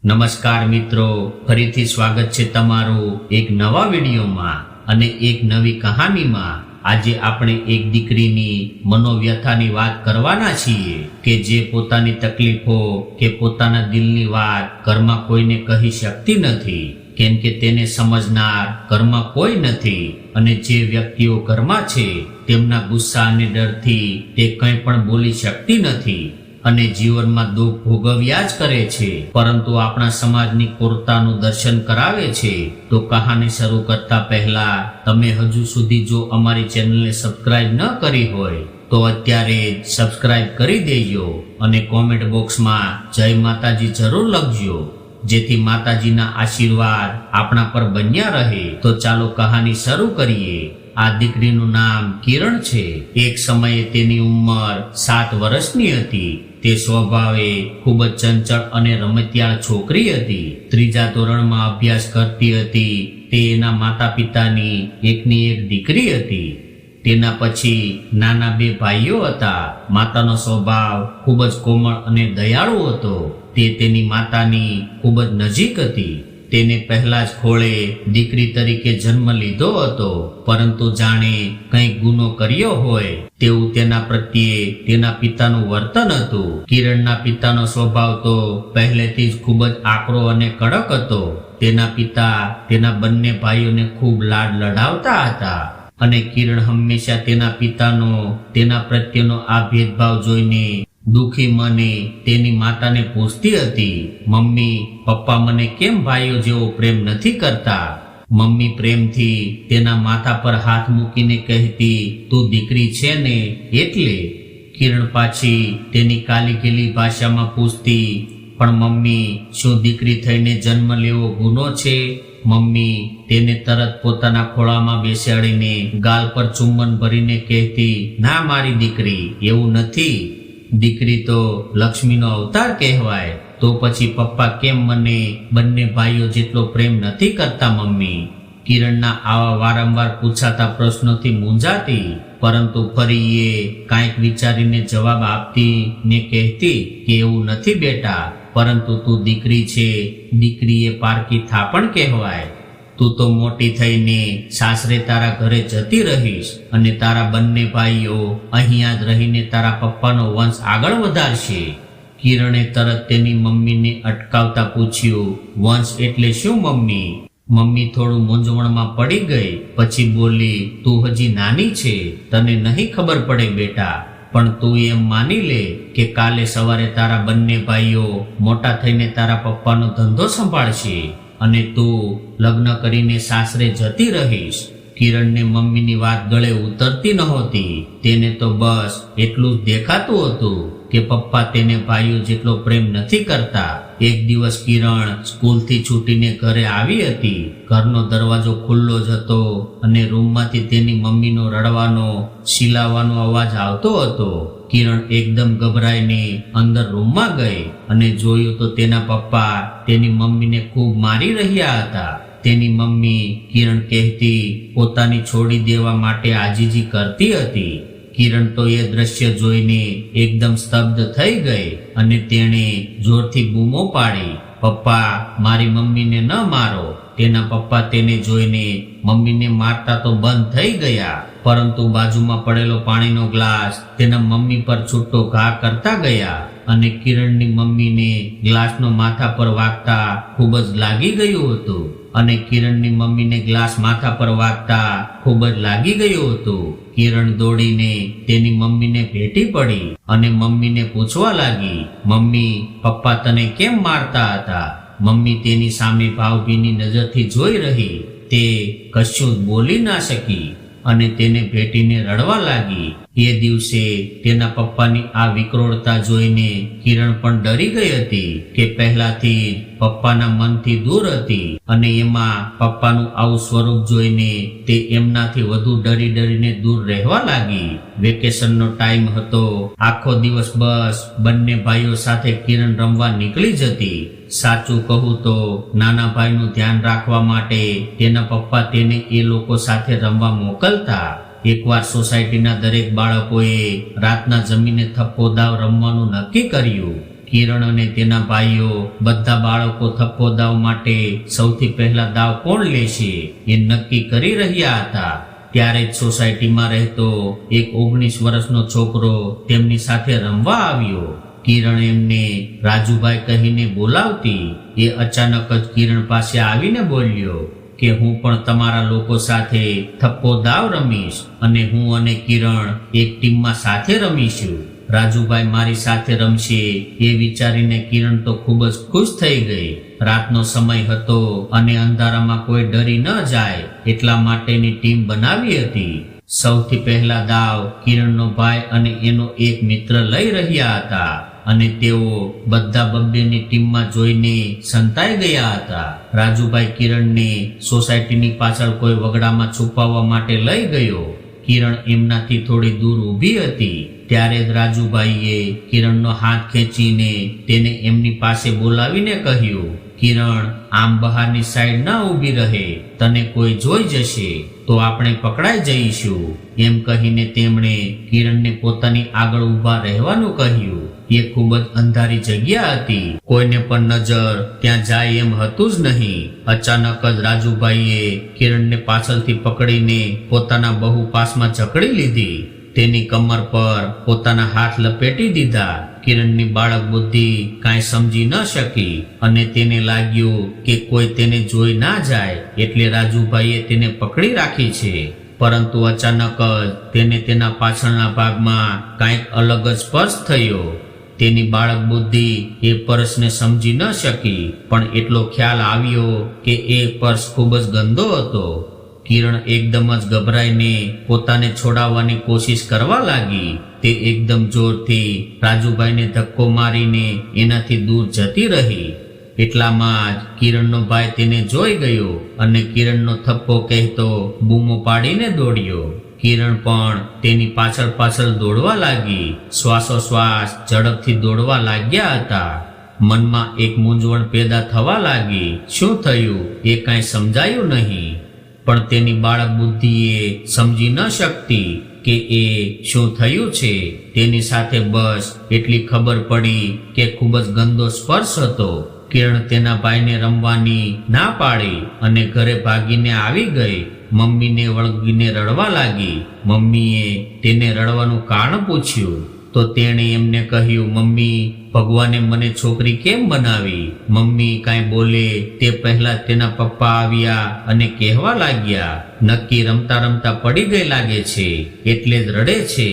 નમસ્કાર મિત્રો, ફરીથી સ્વાગત છે તમારું એક નવા વિડીયોમાં અને એક નવી કહાનીમાં। આજે આપણે એક દીકરીની મનોવ્યથાની વાત કરવાના છીએ કે જે પોતાની તકલીફો કે પોતાના દિલની વાત ઘરમાં કોઈને કહી શકતી નથી, કેમ કે તેને સમજનાર ઘરમાં કોઈ નથી અને જે વ્યક્તિઓ ઘરમાં છે તેમના ગુસ્સા અને ડરથી તે કંઈ પણ બોલી શકતી નથી અને જીવનમાં દુઃખ ભોગવ્યા જ કરે છે। પરંતુ આપણા સમાજની ક્રૂરતાનું દર્શન કરાવે છે। તો કહાની શરૂ કરતા પહેલા તમે હજુ સુધી જો અમારી ચેનલને સબસ્ક્રાઇબ ન કરી હોય તો અત્યારે જ સબસ્ક્રાઇબ કરી દેજો અને કોમેન્ટ બોક્સમાં જય માતાજી જરૂર લખજો, જેથી માતાજીના આશીર્વાદ આપણા પર બન્યા રહે। તો ચાલો કહાની શરૂ કરીએ। આ દીકરીનું નામ કિરણ છે। એક સમયે તેની ઉંમર 7 વર્ષની હતી। તે સ્વભાવે ખૂબ જ ચંચળ અને રમતિયાળ છોકરી હતી। ત્રીજા ધોરણમાં અભ્યાસ કરતી હતી। તે એના માતા પિતાની એકની એક દીકરી હતી। તેના પછી નાના 2 ભાઈઓ હતા। માતાનો સ્વભાવ ખૂબ જ કોમળ અને દયાળુ હતો। તે તેની માતાની ખૂબ જ નજીક હતી। તેને પહેલા જ ખોળે દીકરી તરીકે જન્મ લીધો હતો, પરંતુ જાણે કંઈક ગુનો કર્યો હોય તેવું તેના પ્રત્યે તેના પિતાનું વર્તન હતું। કિરણના પિતાનો સ્વભાવ તો પહેલેથી જ ખૂબ જ આકરો અને કડક હતો। તેના પિતા તેના બંને ભાઈઓને ખૂબ લાડ લડાવતા હતા અને કિરણ હંમેશા તેના પિતાનો તેના પ્રત્યેનો આ ભેદભાવ જોઈને દુઃખી મને તેની માતાને પૂછતી હતી, મમ્મી પપ્પા મને કેમ ભાઈઓ જેવો પ્રેમ નથી કરતા? મમ્મી પ્રેમથી તેના માથા પર હાથ મૂકીને કહેતી, તું દીકરી છે ને એટલે? કિરણ પાછી તેની કાલીગેલી ભાષામાં પૂછતી, પણ મમ્મી શું દીકરી થઈને જન્મ લેવો ગુનો છે? મમ્મી તેને તરત પોતાના ખોળામાં બેસાડીને ગાલ પર ચુંબન ભરીને કહેતી, ના મારી દીકરી, એવું નથી। દીકરી તો લક્ષ્મીનો અવતાર કહેવાય। તો પછી પપ્પા કેમ મને બંને ભાઈઓ જેટલો પ્રેમ નથી કરતા મમ્મી? કિરણના આવા વારંવાર પૂછાતા પ્રશ્નોથી મૂંઝાતી, પરંતુ ફરી એ કાંઈક વિચારીને જવાબ આપતી ને કહેતી કે એવું નથી બેટા, પરંતુ તું દીકરી છે, દીકરી એ પારકી થાપણ કહેવાય। તું તો મોટી થઈને સાસરે તારા ઘરે જતી રહીશ અને તારા બંને ભાઈઓ અહીંયા જ રહીને તારા પપ્પાનો વંશ આગળ વધારશે। કિરણે તરત તેની મમ્મીને અટકાવતા પૂછ્યું, વંશ એટલે શું મમ્મી? મમ્મી થોડું મૂંઝવણમાં પડી ગઈ, પછી બોલી, તું હજી નાની છે, તને નહીં ખબર પડે બેટા, પણ તું એમ માની લે કે કાલે સવારે તારા બંને ભાઈઓ મોટા થઈને તારા પપ્પાનો ધંધો સંભાળશે અને તું લગ્ન કરીને સાસરે જતી રહીશ। કિરણને મમ્મીની વાત ગળે ઉતરતી નહોતી। તેને તો બસ એટલું જ દેખાતું હતું કે પપ્પા તેને ભાઈઓ જેટલો પ્રેમ નથી કરતા। એક દિવસ કિરણ સ્કૂલથી છૂટીને ઘરે આવી હતી। ઘરનો દરવાજો ખુલ્લો જ હતો અને રૂમમાંથી તેની મમ્મીનો રડવાનો સિલાવાનો અવાજ આવતો હતો। કિરણ એકદમ ગભરાઈને અંદર રૂમમાં ગઈ અને જોયું તો તેના પપ્પા તેની મમ્મીને ખૂબ મારી રહ્યા હતા। તેની મમ્મી કિરણ કહેતી પોતાની છોડી દેવા માટે આજીજી કરતી હતી। કિરણ તો એ દ્રશ્ય જોઈને એકદમ સ્તબ્ધ થઈ ગઈ અને તેણે જોરથી બૂમો પાડી, પપ્પા મારી મમ્મીને ન મારો। તેના પપ્પા તેને જોઈને મમ્મીને મારતા તો બંધ થઈ ગયા, પરંતુ બાજુમાં પડેલો પાણીનો ગ્લાસ તેના મમ્મી પર છૂટો ઘા કરતા ગયા અને કિરણની મમ્મીને ગ્લાસનો માથા પર વાગતા ખૂબ જ લાગી ગયું હતું અને કિરણની મમ્મીને ગ્લાસ માથા પર વાગતા ખૂબ જ લાગી ગયું હતું। કિરણ દોડીને તેની મમ્મીને ભેટી પડી અને મમ્મીને પૂછવા લાગી, મમ્મી પપ્પા તને કેમ મારતા હતા? મમ્મી તેની સામે ભાવભીની નજરથી જોઈ રહી। તે કશું જ બોલી ના શકી અને તેને ભેટીને રડવા લાગી। એ દિવસે તેના પપ્પાની આ વિકરોળતા જોઈને કિરણ પણ ડરી ગઈ હતી કે પહેલાથી પપ્પાના મનથી દૂર હતી અને એમાં પપ્પાનું આવું સ્વરૂપ જોઈને તે એમનાથી વધુ ડરી ડરીને દૂર રહેવા લાગી। વેકેશનનો ટાઈમ હતો। આખો દિવસ બસ બંને ભાઈઓ સાથે કિરણ રમવા નીકળી જતી। સાચું કહું તો નાના ભાઈનું ધ્યાન રાખવા માટે તેના પપ્પા તેને એ લોકો સાથે રમવા મોકલતા। એકવાર સોસાયટીના દરેક બાળકોએ રાતના જમીને થપ્પો દાવ રમવાનું નક્કી કર્યું। કિરણ અને તેના ભાઈઓ બધા બાળકો થપ્પો દાવ માટે સૌથી પહેલા દાવ કોણ લેશે એ નક્કી કરી રહ્યા હતા. ત્યારે જ સોસાયટીમાં રહેતો એક 19 વર્ષનો છોકરો તેમની સાથે રમવા આવ્યો. કિરણ એમને રાજુભાઈ કહીને બોલાવતી એ અચાનક જ કિરણ પાસે આવીને બોલ્યો કે હું પણ તમારા લોકો સાથે થપ્પો દાવ રમીશ અને હું અને કિરણ એક ટીમમાં સાથે રમીશું. રાજુભાઈ મારી સાથે રમશે એ વિચારીને કિરણ તો ખૂબ જ ખુશ થઈ ગઈ. રાતનો સમય હતો અને અંધારામાં કોઈ ડરી ન જાય એટલા માટેની ટીમ બનાવી હતી. સૌથી પહેલા દાવ કિરણનો ભાઈ અને એનો એક મિત્ર લઈ રહ્યા હતા અને તેઓ બધા બબ્બેની ટીમમાં જોઈને સંતાઈ ગયા હતા. રાજુભાઈ કિરણને સોસાયટીની પાછળ કોઈ વગડામાં છુપાવવા માટે લઈ ગયો. કિરણ એમનાથી થોડી દૂર ઊભી હતી. ત્યારે જ રાજુભાઈએ કિરણનો હાથ ખેંચીને તેને એમની પાસે બોલાવીને કહ્યું, કિરણ આમ બહારની સાઈડ ના ઊભી રહે, તને કોઈ જોઈ જશે તો આપણે પકડાઈ જઈશું. એમ કહીને તેમણે કિરણને પોતાની આગળ ઊભા રહેવાનું કહ્યું. એ ખૂબ જ અંધારી જગ્યા હતી, કોઈને પણ નજર ત્યાં જાય એમ હતું જ નહીં. અચાનક જ રાજુભાઈએ કિરણને પાછળથી પકડીને પોતાના બહુ પાસમાં જકડી લીધી. તેની કમર પર પોતાના હાથ લપેટી દીધા. કિરણની બાળક બુદ્ધિ કાંઈ સમજી ન શકી અને તેને લાગ્યું કે કોઈ તેને જોઈ ના જાય એટલે રાજુભાઈએ તેને પકડી રાખી છે. પરંતુ અચાનક જ તેને તેના પાછળના ભાગમાં કાંઈક અલગ જ સ્પર્શ થયો. તેની બાળક બુદ્ધિ એ પર્સને સમજી ન શકી, પણ એટલો ખ્યાલ આવ્યો કે એ પર્સ ખૂબ જ ગંદો હતો. કિરણ એકદમ જ ગભરાઈને પોતાને છોડાવવાની કોશિશ કરવા લાગી. તે એકદમ જોરથી રાજુભાઈને ધક્કો મારીને એનાથી દૂર જતી રહી. એટલામાં જ કિરણનો ભાઈ તેને જોઈ ગયો અને કિરણનો થપ્પો કહેતો બૂમો પાડીને દોડ્યો. કિરણ પણ તેની પાછળ પાછળ દોડવા લાગી. શ્વાસોશ્વાસ ઝડપથી દોડવા લાગ્યા હતા. મનમાં એક મૂંઝવણ પેદા થવા લાગી. શું થયું એ કાંઈ સમજાયું નહીં, પણ તેની બાળક બુદ્ધિએ સમજી ન શકતી કે એ શું થયું છે. તેની સાથે બસ એટલી ખબર પડી કે ખૂબ જ ગંદો સ્પર્શ હતો. કિરણ તેના ભાઈને રમવાની ના પાડી અને ઘરે ભાગીને આવી ગઈ. મમ્મીને વળગીને રડવા લાગી. મમ્મીએ તેને રડવાનું કારણ પૂછ્યું તો તેણે એમને કહ્યું, મમ્મી, ભગવાને મને છોકરી કેમ બનાવી? મમ્મી કાંઈ બોલે તે પહેલા તેના પપ્પા આવ્યા અને કહેવા લાગ્યા, નક્કી રમતા રમતા પડી ગઈ લાગે છે એટલે જ રડે છે.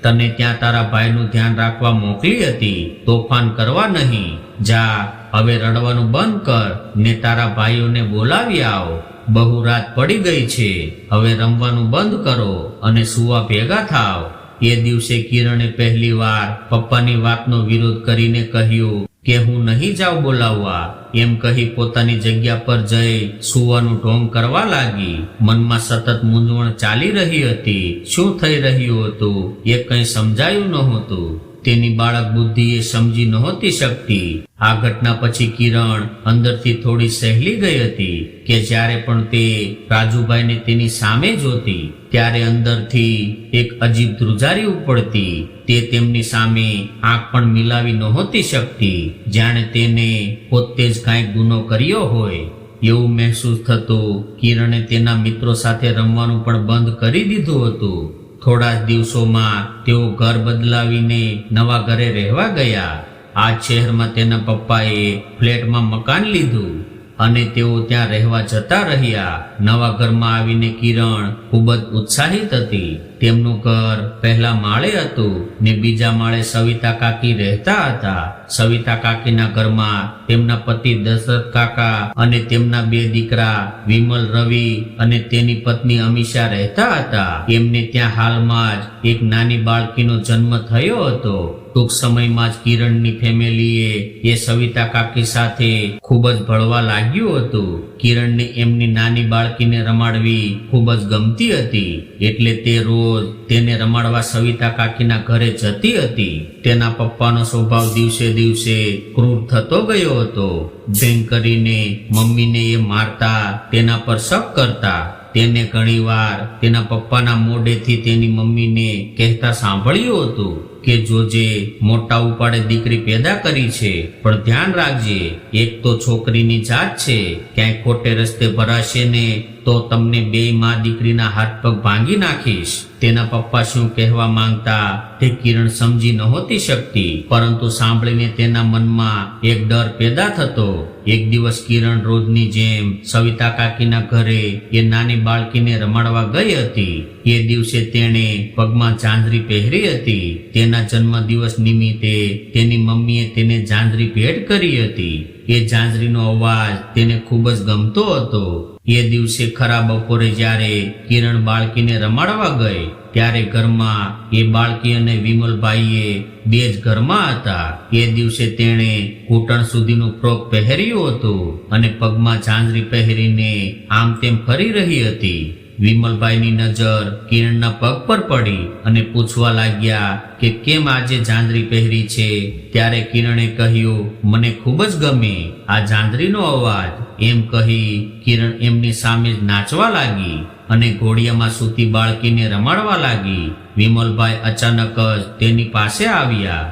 તને ત્યાં તારા ભાઈનું ધ્યાન રાખવા મોકલી હતી, તોફાન કરવા નહીં. જા હવે રડવાનું બંધ કર ને તારા ભાઈઓને બોલાવી આવ. બહુ રાત પડી ગઈ છે, હવે રમવાનું બંધ કરો અને સુવા ભેગા થાવ. એ દિવસે કિરણે પહેલી વાર પપ્પાની વાતનો વિરોધ કરીને કહ્યું કે હું નહીં જાઉં બોલાવવા. એમ કહી પોતાની જગ્યા પર જઈ સુવાનું ઢોંગ કરવા લાગી. મનમાં સતત મૂંઝવણ ચાલી રહી હતી. શું થઈ રહ્યું હતું એ કંઈ સમજાયું નહોતું. તેની બાળક બુદ્ધિ એ સમજી નહોતી શકતી. આ ઘટના પછી કિરણ અંદરથી થોડી સહેલી ગઈ હતી કે જ્યારે પણ તે રાજુભાઈને તેની સામે જોતી ત્યારે અંદરથી એક અજીબ ધ્રુજારી ઉપડતી. તે તેમની સામે આંખ પણ મિલાવી નહોતી શકતી, જાણે તેને પોતે જ કાંઈક ગુનો કર્યો હોય એવું મહેસૂસ થતું. કિરણે તેના મિત્રો સાથે રમવાનું પણ બંધ કરી દીધું હતું. થોડા જ દિવસોમાં તેઓ ઘર બદલાવીને નવા ઘરે રહેવા ગયા. આ શહેરમાં તેના પપ્પાએ ફ્લેટમાં મકાન લીધું અને તેઓ ત્યાં રહેવા જતા રહ્યા. નવા ઘરમાં આવીને કિરણ ખૂબ જ ઉત્સાહિત હતી. તેમનું ઘર પહેલા માળે હતું ને બીજા માળે સવિતા કાકી રહેતા હતા. સવિતા કાકીના ઘરમાં તેમના પતિ દશરથ કાકા અને તેમના 2 દીકરા વિમલ, રવિ અને તેની પત્ની અમીષા રહેતા હતા. એમને ત્યાં હાલમાં જ એક નાની બાળકીનો જન્મ થયો હતો. ટૂંક સમયમાં જ કિરણની ફેમિલીએ એ સવિતા કાકી સાથે ખૂબ જ ભળવા લાગ્યું હતું. કિરણને એમની નાની બાળકીને રમાડવી ખૂબ જ ગમતી હતી એટલે તે રોજ તેને રમાડવા સવિતા કાકીના ઘરે જતી હતી. તેના પપ્પાનો સ્વભાવ દિવસે દિવસે ક્રૂર થતો ગયો હતો. ભેંગ કરીને મમ્મીને એ મારતા, તેના પર શક કરતા. તેને ઘણીવાર તેના પપ્પાના મોઢેથી તેની મમ્મીને કહેતા સાંભળ્યું હતું કે જોજે મોટા ઉપાડે દીકરી પેદા કરી છે, પણ ધ્યાન રાખજે, એક તો છોકરીની જાત છે, ક્યાંય ખોટે રસ્તે ભરાશે ને તો તમને બે માં દીકરીના હાથ પગ ભાંગી નાખીશ. તેના પપ્પા શું કહેવા માંગતા તે કિરણ સમજી નહોતી શકતી, પરંતુ સાંભળીને તેના મનમાં એક ડર પેદા થતો. એક દિવસ કિરણ રોજની જેમ સવિતા કાકીના ઘરે એ નાની બાળકીને રમાડવા ગઈ હતી. એ દિવસે તેણે પગમાં ઝાંઝરી પહેરી હતી. તેના જન્મદિવસ નિમિત્તે તેની મમ્મીએ તેને ઝાંઝરી ભેટ કરી હતી. એ ઝાંઝરીનો અવાજ તેને ખૂબ જ ગમતો હતો. એ દિવસે ખરા બપોરે જ્યારે કિરણ બાળકીને રમાડવા ગઈ ત્યારે ઘરમાં એ બાળકી અને વિમલભાઈએ બે જ ઘરમાં હતા. એ દિવસે તેણે ઘૂંટણ સુધીનું ફ્રોક પહેર્યું હતું અને પગમાં ઝાંઝરી પહેરીને આમ તેમ ફરી રહી હતી. વિમલભાઈની નજર કિરણના પગ પર પડી અને પૂછવા લાગ્યા કે કેમ આજે ઝાંઝરી પહેરી છે. ત્યારે કિરણે કહ્યું, મને ખૂબ જ ગમે આ ઝાંઝરીનો અવાજ. એમ કહી કિરણ એમની સામે જ નાચવા લાગી અને ઘોડિયામાં સૂતી બાળકીને રમાડવા લાગી. વિમલભાઈ અચાનક જ તેની પાસે આવ્યા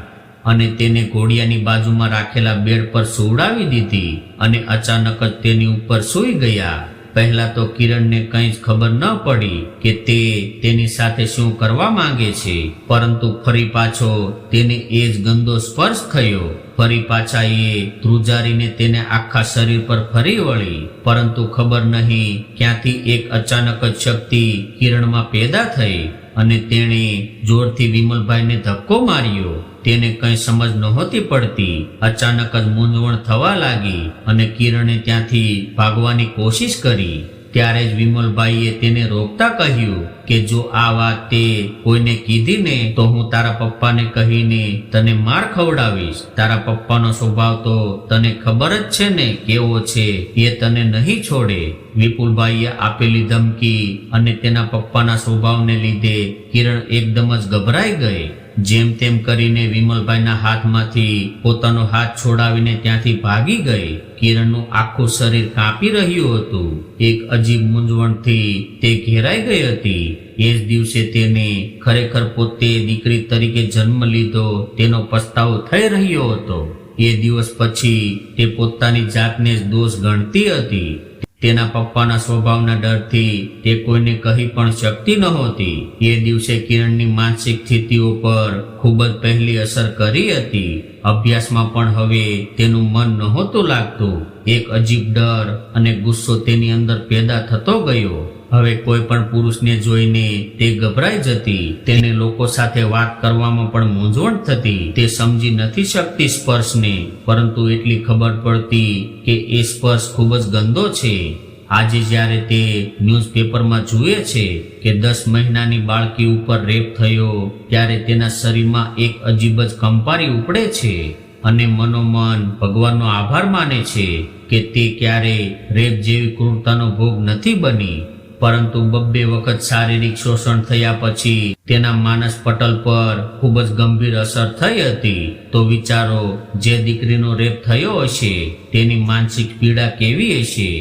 અને તેને ઘોડિયાની બાજુમાં રાખેલા બેડ પર સુવડાવી દીધી અને અચાનક જ તેની ઉપર સૂઈ ગયા. પહેલા તો કિરણને કંઈ જ ખબર ન પડી કે તે તેની સાથે શું કરવા માંગે છે, પરંતુ ફરી પાછો તેને એ જ ગંદો સ્પર્શ થયો. ફરી પાછા એ ધ્રુજારીને તેને આખા શરીર પર ફરી વળી, પરંતુ ખબર નહીં ક્યાંથી એક અચાનક જ શક્તિ કિરણમાં પેદા થઈ અને તેણે જોરથી વિમલભાઈને ધક્કો માર્યો. તેને કંઈ સમજ નહોતી પડતી. અચાનક જ મૂંઝવણ થવા લાગી અને કિરણે ત્યાંથી ભાગવાની કોશિશ કરી. ત્યારે જ વિમલભાઈએ તેને રોકતા કહ્યું કે જો આ વાત તે કોઈને કીધી ને તો હું તારા પપ્પાને કહીને તને માર ખવડાવીશ. તારા પપ્પાનો સ્વભાવ તો તને ખબર જ છે ને કેવો છે, એ તને નહીં છોડે. વિપુલભાઈએ આપેલી ધમકી અને તેના પપ્પાના સ્વભાવને લીધે કિરણ એકદમ જ ગભરાઈ ગઈ. જેમ તેમ કરીને વિમલભાઈના હાથમાંથી પોતાનો હાથ છોડાવીને ત્યાંથી ભાગી ગઈ. કિરણનું આખું શરીર કાંપી રહ્યું હતું. એક અજીબ મૂંઝવણથી તે ઘેરાઈ ગઈ હતી. એ જ દિવસે તેને ખરેખર પોતે દીકરી તરીકે જન્મ લીધો તેનો પસ્તાવો થઈ રહ્યો હતો. એ દિવસ પછી તે પોતાની જાતને જ દોષ ગણતી હતી. તેના પપ્પાના સ્વભાવના ડરથી તે કોઈને કહી પણ શકતી નહોતી. એ દિવસે કિરણની માનસિક સ્થિતિઓ પર ખૂબ જ પહેલી અસર કરી હતી. અભ્યાસમાં પણ હવે તેનું મન નહોતું લાગતું. એક અજીબ ડર અને ગુસ્સો તેની અંદર પેદા થતો ગયો. હવે કોઈ પણ પુરુષને જોઈને તે ગભરાઈ જતી. તેને લોકો સાથે વાત કરવામાં પણ મૂંઝવણ થતી. તે સમજી નથી શકતી સ્પર્શને, પરંતુ એટલી ખબર પડતી કે એ સ્પર્શ ખૂબ જ ગંદો છે. આજે જ્યારે તે ન્યૂઝપેપરમાં જુએ છે કે 10 મહિનાની બાળકી ઉપર રેપ થયો, ત્યારે તેના શરીરમાં એક અજીબ જ કંપારી ઉપડે છે અને મનોમન ભગવાનનો આભાર માને છે કે તે ક્યારેય રેપ જેવી ક્રૂરતાનો ભોગ નથી બની. પરંતુ 2 વખત શારીરિક શોષણ થયા પછી તેના માનસ પટલ પર ખૂબ જ ગંભીર અસર થઈ હતી. તો વિચારો, જે દીકરીનો રેપ થયો હશે તેની માનસિક પીડા કેવી હશે.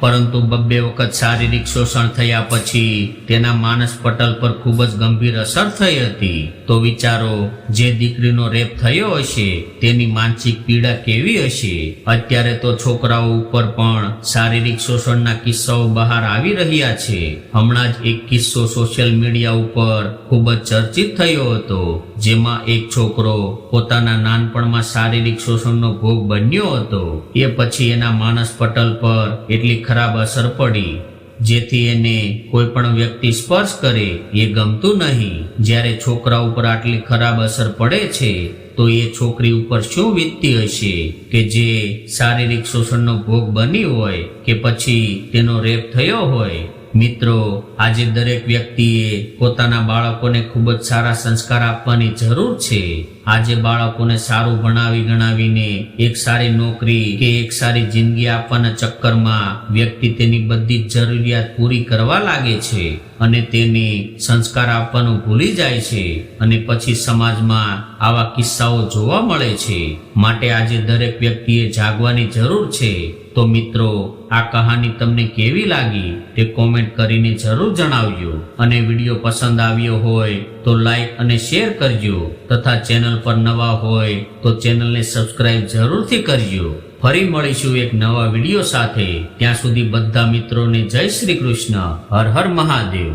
પરંતુ 2 વખત શારીરિક શોષણ થયા પછી તેના માનસ પટલ પર ખૂબ જ ગંભીર અસર થઈ હતી. તો વિચારો, જે દીકરીનો રેપ થયો હશે તેની માનસિક પીડા કેવી હશે. અત્યારે તો છોકરાઓ ઉપર પણ શારીરિક શોષણના કિસ્સાઓ બહાર આવી રહ્યા છે. હમણાં જ એક કિસ્સો સોશિયલ મીડિયા ઉપર ખૂબ જ ચર્ચિત થયો હતો, જેમાં એક છોકરો પોતાના નાનપણમાં શારીરિક શોષણનો ભોગ બન્યો હતો. એ પછી એના માનસ પટલ પર એટલી ખરાબ અસર પડી જેથી એને કોઈ પણ વ્યક્તિ સ્પર્શ કરે એ ગમતું નહીં. જ્યારે છોકરા ઉપર આટલી ખરાબ અસર પડે છે તો એ છોકરી ઉપર શું વીતતી હશે કે જે શારીરિક શોષણનો ભોગ બની હોય કે પછી તેનો રેપ થયો હોય. મિત્રો, આજે દરેક વ્યક્તિએ પોતાના બાળકોને ખૂબ જ સારા સંસ્કાર આપવાની જરૂર છે. આજે બાળકોને સારું ભણાવી ગણાવીને એક સારી નોકરી કે એક સારી જિંદગી આપવાના ચક્કરમાં વ્યક્તિ તેની બધી જ જરૂરિયાત પૂરી કરવા લાગે છે અને તેને સંસ્કાર આપવાનું ભૂલી જાય છે અને પછી સમાજમાં આવા કિસ્સાઓ જોવા મળે છે. માટે આજે દરેક વ્યક્તિએ જાગવાની જરૂર છે. તો મિત્રો, આ કહાની તમને કેવી લાગી તે કોમેન્ટ કરીને જરૂર જણાવજો અને વિડીયો પસંદ આવ્યો હોય તો લાઈક અને શેર કરજો તથા ચેનલ પર નવા હોય તો ચેનલને સબસ્ક્રાઇબ જરૂરથી કરજો. ફરી મળીશું એક નવા વિડીયો સાથે. ત્યાં સુધી બધા મિત્રોને જય શ્રી કૃષ્ણ. હર હર મહાદેવ.